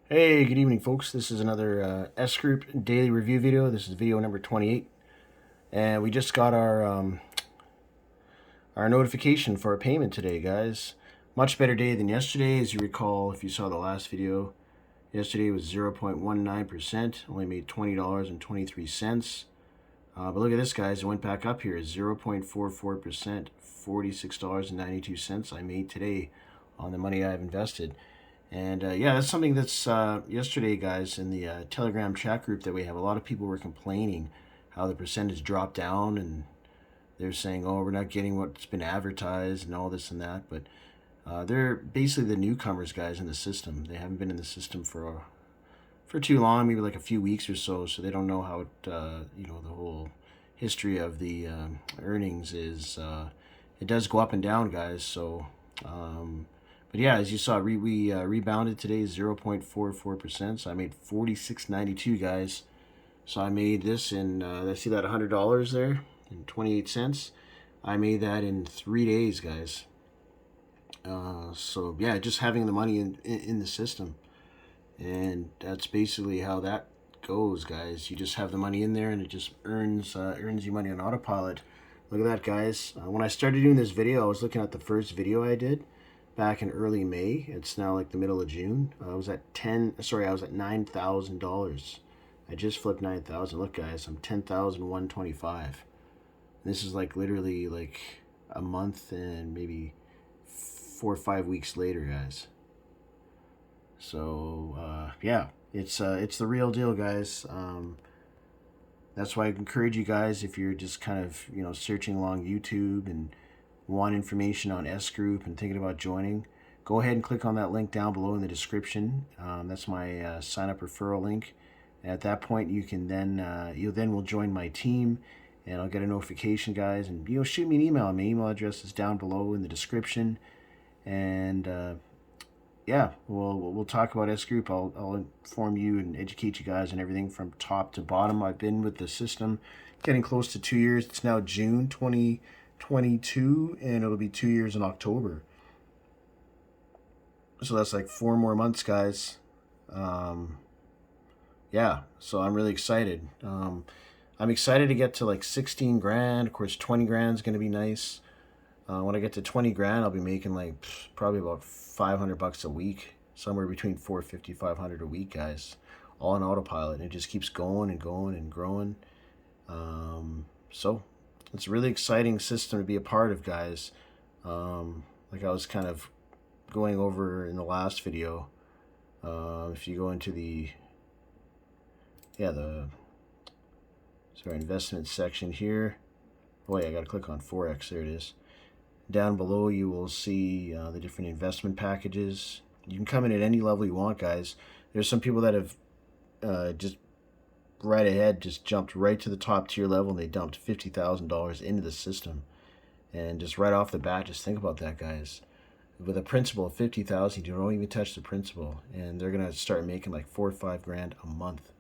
Hey, good evening, folks. This is another S Group daily review video. This is video number 28, and we just got our notification for a payment today, guys. Much better day than yesterday, as you recall. If you saw the last video, yesterday was 0.19%. Only made $20.23. But look at this, guys. It went back up here, 0.44%, $46.92. I made today on the money I've invested. And yeah, that's something that's yesterday, guys, in the Telegram chat group that we have. A lot of people were complaining how the percentage dropped down, and they're saying, "Oh, we're not getting what's been advertised and all this and that." But they're basically the newcomers, guys, in the system. They haven't been in the system for too long, maybe like a few weeks or so. So they don't know how it, the whole history of the earnings is. It does go up and down, guys. So. But yeah, as you saw, we rebounded today 0.44%. So I made 46.92, guys. So I made this in, I see that $100 there and 28 cents. I made that in 3 days, guys. So yeah, just having the money in the system. And that's basically how that goes, guys. You just have the money in there and it just earns you money on autopilot. Look at that, guys. When I started doing this video, I was looking at the first video I did back in early May. It's now like the middle of June. I was at $9,000. I just flipped 9,000. Look, guys, I'm 10,125. This is like literally like a month and maybe 4 or 5 weeks later, guys. So yeah, it's the real deal, guys. That's why I encourage you guys, if you're just kind of searching along YouTube and want information on S Group and thinking about joining, go ahead and click on that link down below in the description. That's my sign up referral link. At that point, you can then will join my team, and I'll get a notification, guys. And shoot me an email. My email address is down below in the description. And yeah, we'll talk about S Group. I'll inform you and educate you guys on everything from top to bottom. I've been with the system getting close to 2 years. It's now June 2022, and it'll be 2 years in October. So that's like 4 more months, guys. Yeah, so I'm really excited. I'm excited to get to like 16 grand. Of course, 20 grand is going to be nice. When I get to 20 grand, I'll be making like probably about $500 a week, somewhere between 450, 500 a week, guys, all on autopilot. And it just keeps going and going and growing. So it's a really exciting system to be a part of, guys. Like I was kind of going over in the last video. If you go into the investment section here. Oh wait, I gotta click on Forex. There it is. Down below, you will see the different investment packages. You can come in at any level you want, guys. There's some people that have just right ahead, just jumped right to the top tier level, and they dumped $50,000 into the system. And just right off the bat, just think about that, guys. With a principal of 50,000, you don't even touch the principal, and they're gonna start making like 4 or 5 grand a month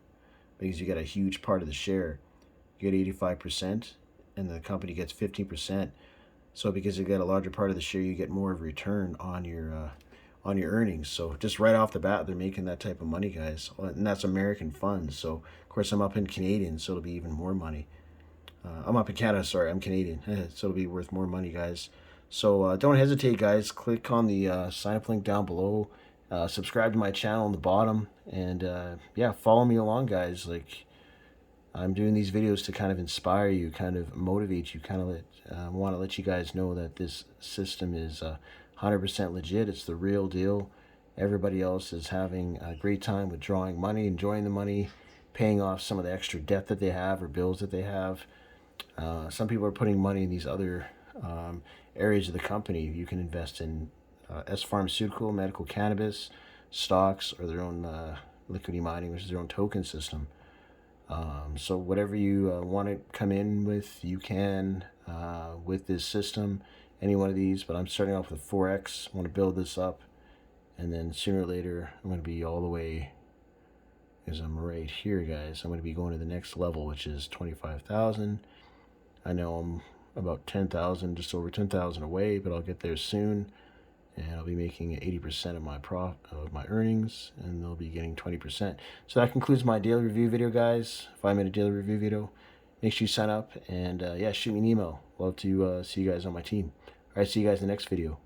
because you get a huge part of the share. You get 85%, and the company gets 15%. So because you get a larger part of the share, you get more of a return on your earnings. So just right off the bat, they're making that type of money, guys. And that's American funds. So of course I'm up in Canadian, so it'll be even more money. I'm up in Canada, sorry, I'm Canadian. So it'll be worth more money, guys. So don't hesitate, guys. Click on the sign up link down below. Subscribe to my channel on the bottom. And yeah, follow me along, guys. Like, I'm doing these videos to kind of inspire you, kind of motivate you, kind of want to let you guys know that this system is 100% legit. It's the real deal. Everybody else is having a great time withdrawing money, enjoying the money, paying off some of the extra debt that they have or bills that they have. Some people are putting money in these other areas of the company. You can invest in S Pharmaceutical, medical cannabis, stocks, or their own liquidity mining, which is their own token system. So whatever you want to come in with, you can with this system, any one of these. But I'm starting off with Forex. I want to build this up, and then sooner or later I'm going to be all the way, because I'm right here, guys. I'm going to be going to the next level, which is 25,000. I know I'm about 10,000, just over 10,000 away, but I'll get there soon. and I'll be making 80% of my earnings, and they'll be getting 20%. So that concludes my daily review video, guys. 5-minute daily review video. Make sure you sign up, and yeah, shoot me an email. Love to see you guys on my team. All right, see you guys in the next video.